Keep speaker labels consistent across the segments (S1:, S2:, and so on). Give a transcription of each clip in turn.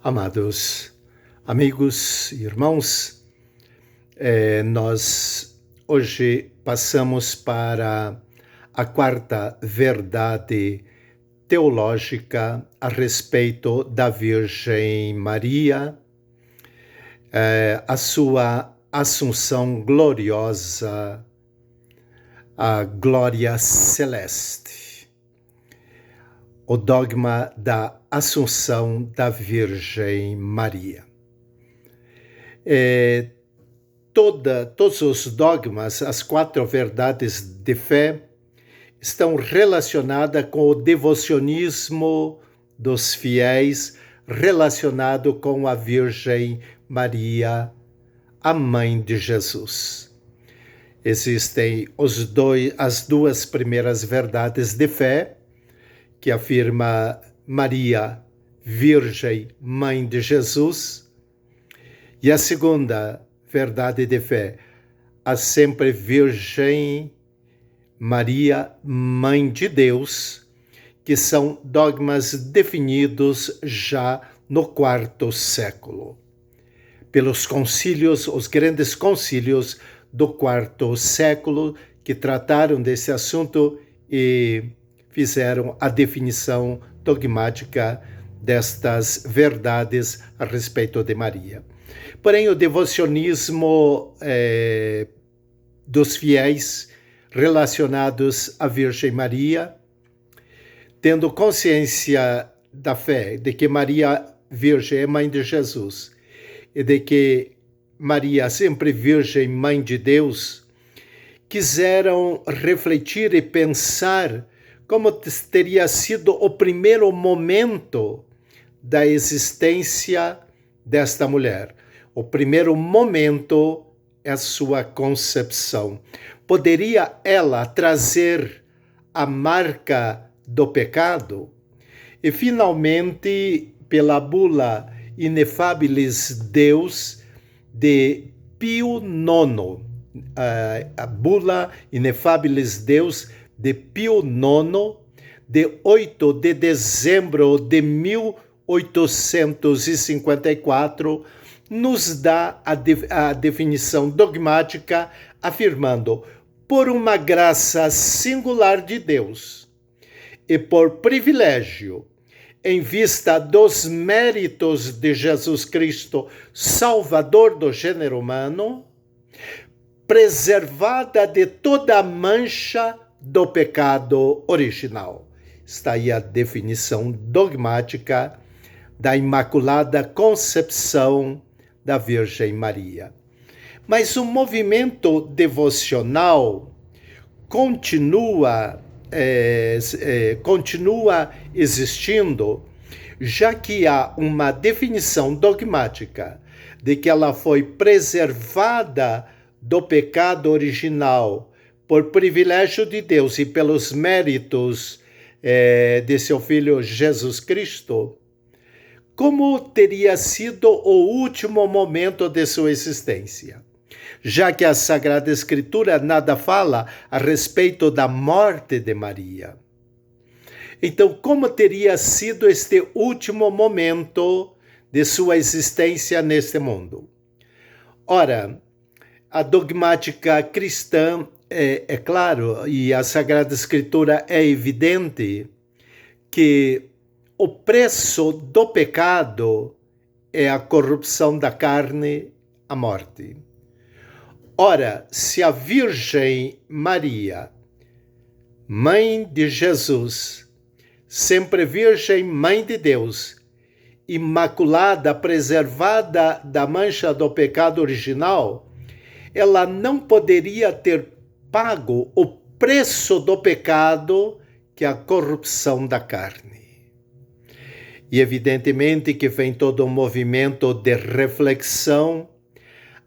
S1: Amados amigos e irmãos, nós hoje passamos para a quarta verdade teológica a respeito da Virgem Maria, a sua assunção gloriosa, a glória celeste. O dogma da Assunção da Virgem Maria. Todos os dogmas, as quatro verdades de fé, estão relacionadas com o devocionismo dos fiéis, relacionado com a Virgem Maria, a mãe de Jesus. Existem as duas primeiras verdades de fé, que afirma Maria, Virgem, Mãe de Jesus, e a segunda verdade de fé, a sempre Virgem Maria, Mãe de Deus, que são dogmas definidos já no quarto século, pelos concílios, os grandes concílios do quarto século, que trataram desse assunto e fizeram a definição dogmática destas verdades a respeito de Maria. Porém, o devocionismo dos fiéis relacionados à Virgem Maria, tendo consciência da fé de que Maria, Virgem, é mãe de Jesus, e de que Maria, sempre Virgem, mãe de Deus, quiseram refletir e pensar como teria sido o primeiro momento da existência desta mulher. O primeiro momento é a sua concepção. Poderia ela trazer a marca do pecado? E finalmente, pela bula Ineffabilis Deus de Pio IX, a bula Ineffabilis Deus de Pio IX, de 8 de dezembro de 1854, nos dá a definição dogmática, afirmando: por uma graça singular de Deus e por privilégio, em vista dos méritos de Jesus Cristo, Salvador do gênero humano, preservada de toda mancha do pecado original. Está aí a definição dogmática da Imaculada Concepção da Virgem Maria. Mas o movimento devocional continua existindo, já que há uma definição dogmática de que ela foi preservada do pecado original por privilégio de Deus e pelos méritos de seu Filho Jesus Cristo. Como teria sido o último momento de sua existência? Já que a Sagrada Escritura nada fala a respeito da morte de Maria. Então, como teria sido este último momento de sua existência neste mundo? Ora, a dogmática cristã é claro, e a Sagrada Escritura é evidente, que o preço do pecado é a corrupção da carne, a morte. Ora, se a Virgem Maria, Mãe de Jesus, sempre Virgem, Mãe de Deus, imaculada, preservada da mancha do pecado original, ela não poderia ter pago o preço do pecado, que é a corrupção da carne. E evidentemente que vem todo um movimento de reflexão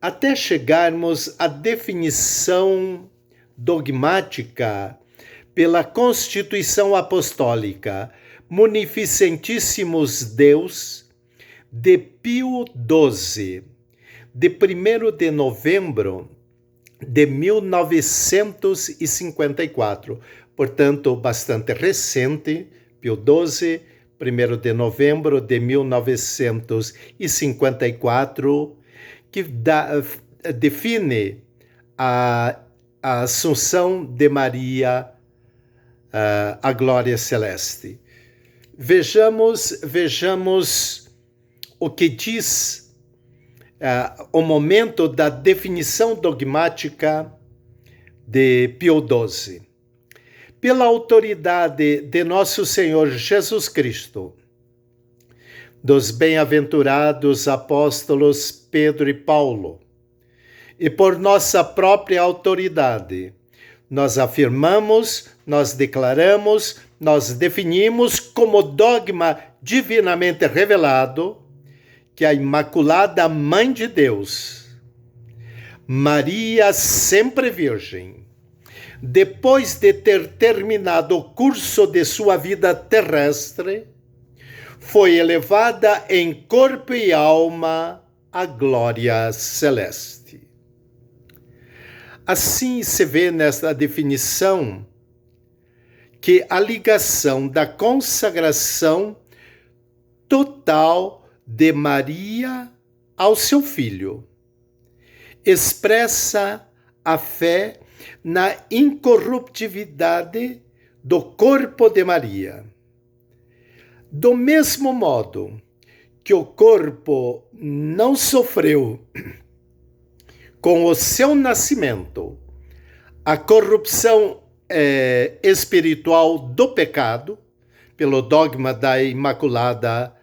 S1: até chegarmos à definição dogmática pela Constituição Apostólica Munificentíssimos Deus de Pio XII, de 1º de novembro de 1954, portanto, bastante recente, Pio XII, 1º de novembro de 1954, que define a Assunção de Maria à glória celeste. Vejamos o que diz o momento da definição dogmática de Pio XII. Pela autoridade de nosso Senhor Jesus Cristo, dos bem-aventurados apóstolos Pedro e Paulo, e por nossa própria autoridade, nós afirmamos, nós declaramos, nós definimos como dogma divinamente revelado que a Imaculada Mãe de Deus, Maria sempre Virgem, depois de ter terminado o curso de sua vida terrestre, foi elevada em corpo e alma à glória celeste. Assim se vê nesta definição que a ligação da consagração total de Maria ao seu filho expressa a fé na incorruptibilidade do corpo de Maria. Do mesmo modo que o corpo não sofreu com o seu nascimento a corrupção espiritual do pecado, pelo dogma da Imaculada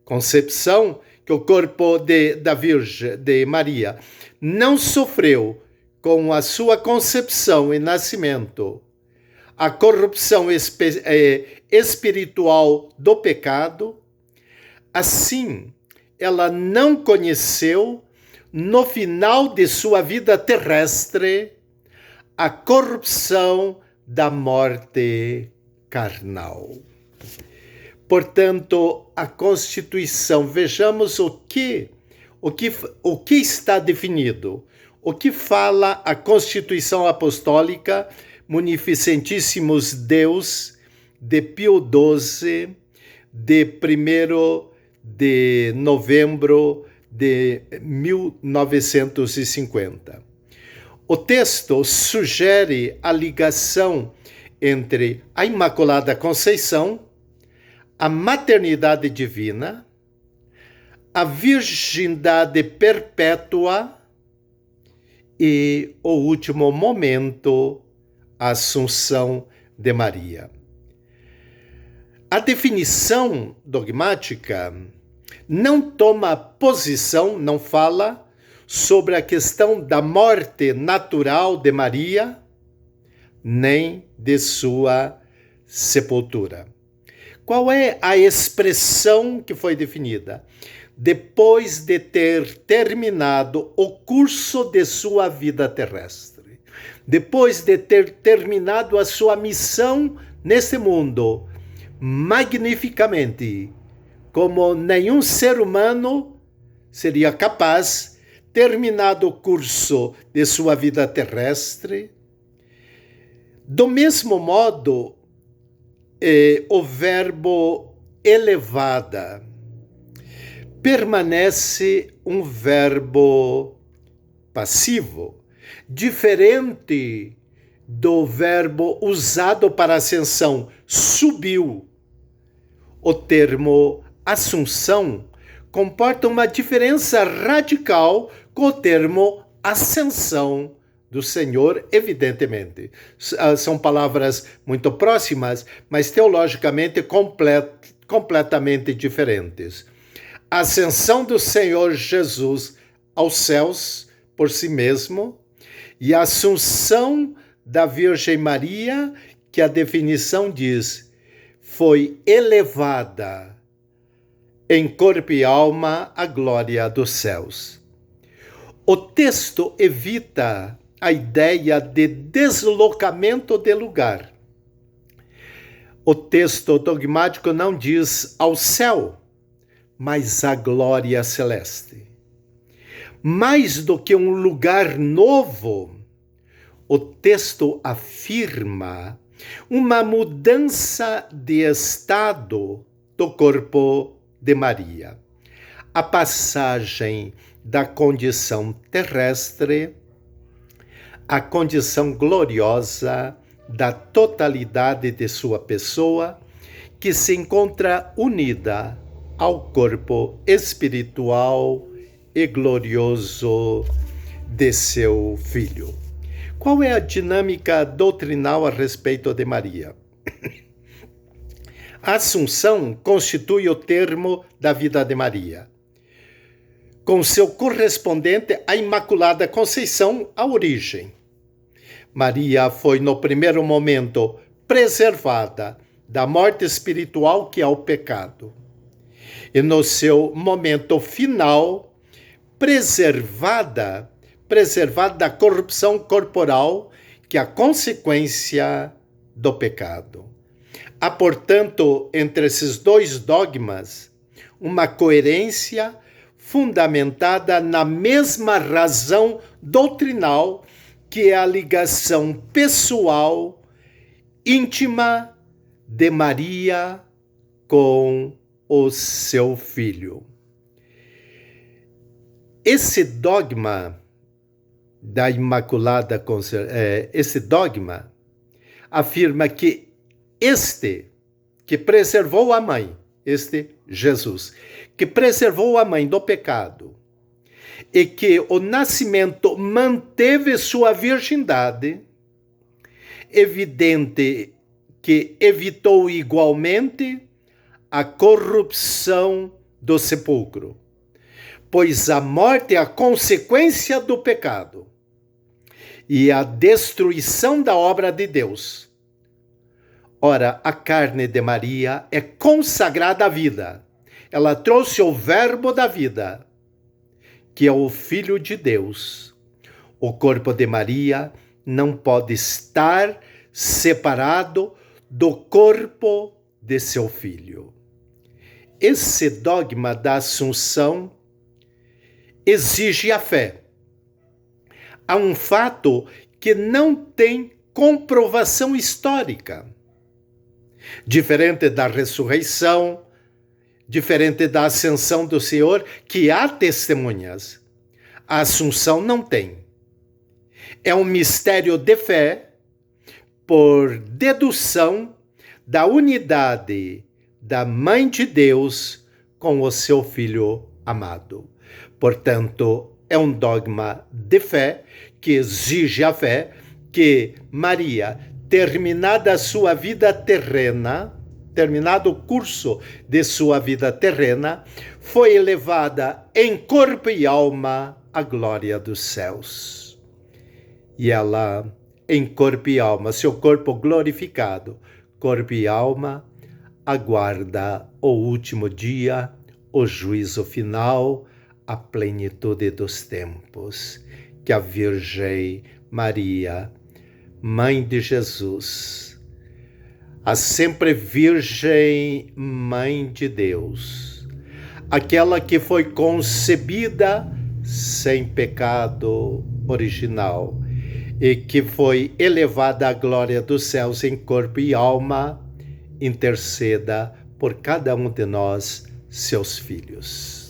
S1: Concepção, que o corpo da Virgem, de Maria, não sofreu com a sua concepção e nascimento a corrupção espiritual do pecado, assim ela não conheceu, no final de sua vida terrestre, a corrupção da morte carnal. Portanto, a Constituição, vejamos o que está definido, o que fala a Constituição Apostólica Munificentíssimos Deus de Pio XII, de 1º de novembro de 1950. O texto sugere a ligação entre a Imaculada Conceição, a maternidade divina, a virgindade perpétua e o último momento, a Assunção de Maria. A definição dogmática não toma posição, não fala sobre a questão da morte natural de Maria, nem de sua sepultura. Qual é a expressão que foi definida? Depois de ter terminado o curso de sua vida terrestre, depois de ter terminado a sua missão neste mundo, magnificamente, como nenhum ser humano seria capaz, terminado o curso de sua vida terrestre. Do mesmo modo, o verbo elevada permanece um verbo passivo, diferente do verbo usado para ascensão, subiu. O termo assunção comporta uma diferença radical com o termo ascensão do Senhor, evidentemente. São palavras muito próximas, mas teologicamente completamente diferentes. A ascensão do Senhor Jesus aos céus por si mesmo e a assunção da Virgem Maria, que a definição diz, foi elevada em corpo e alma à glória dos céus. O texto evita a ideia de deslocamento de lugar. O texto dogmático não diz ao céu, mas à glória celeste. Mais do que um lugar novo, o texto afirma uma mudança de estado do corpo de Maria. A passagem da condição terrestre à condição gloriosa da totalidade de sua pessoa, que se encontra unida ao corpo espiritual e glorioso de seu Filho. Qual é a dinâmica doutrinal a respeito de Maria? A Assunção constitui o termo da vida de Maria, com seu correspondente à Imaculada Conceição, a origem. Maria foi, no primeiro momento, preservada da morte espiritual que é o pecado. E no seu momento final, preservada da corrupção corporal, que é a consequência do pecado. Há, portanto, entre esses dois dogmas, uma coerência fundamentada na mesma razão doutrinal, que é a ligação pessoal, íntima de Maria com o seu Filho. Esse dogma da Imaculada Conceição, esse dogma afirma que que preservou a mãe, Jesus, que preservou a mãe do pecado, e que o nascimento manteve sua virgindade, evidente que evitou igualmente a corrupção do sepulcro, pois a morte é a consequência do pecado e a destruição da obra de Deus. Ora, a carne de Maria é consagrada à vida. Ela trouxe o verbo da vida, que é o Filho de Deus. O corpo de Maria não pode estar separado do corpo de seu Filho. Esse dogma da Assunção exige a fé. Há um fato que não tem comprovação histórica. Diferente da ressurreição, diferente da ascensão do Senhor, que há testemunhas, a Assunção não tem. É um mistério de fé, por dedução da unidade da Mãe de Deus com o seu Filho amado. Portanto, é um dogma de fé que exige a fé que Maria, terminada a sua vida terrena, terminado o curso de sua vida terrena, foi elevada em corpo e alma à glória dos céus. E ela, em corpo e alma, seu corpo glorificado, corpo e alma, aguarda o último dia, o juízo final, a plenitude dos tempos, que a Virgem Maria, Mãe de Jesus, a sempre Virgem Mãe de Deus, aquela que foi concebida sem pecado original e que foi elevada à glória dos céus em corpo e alma, interceda por cada um de nós, seus filhos.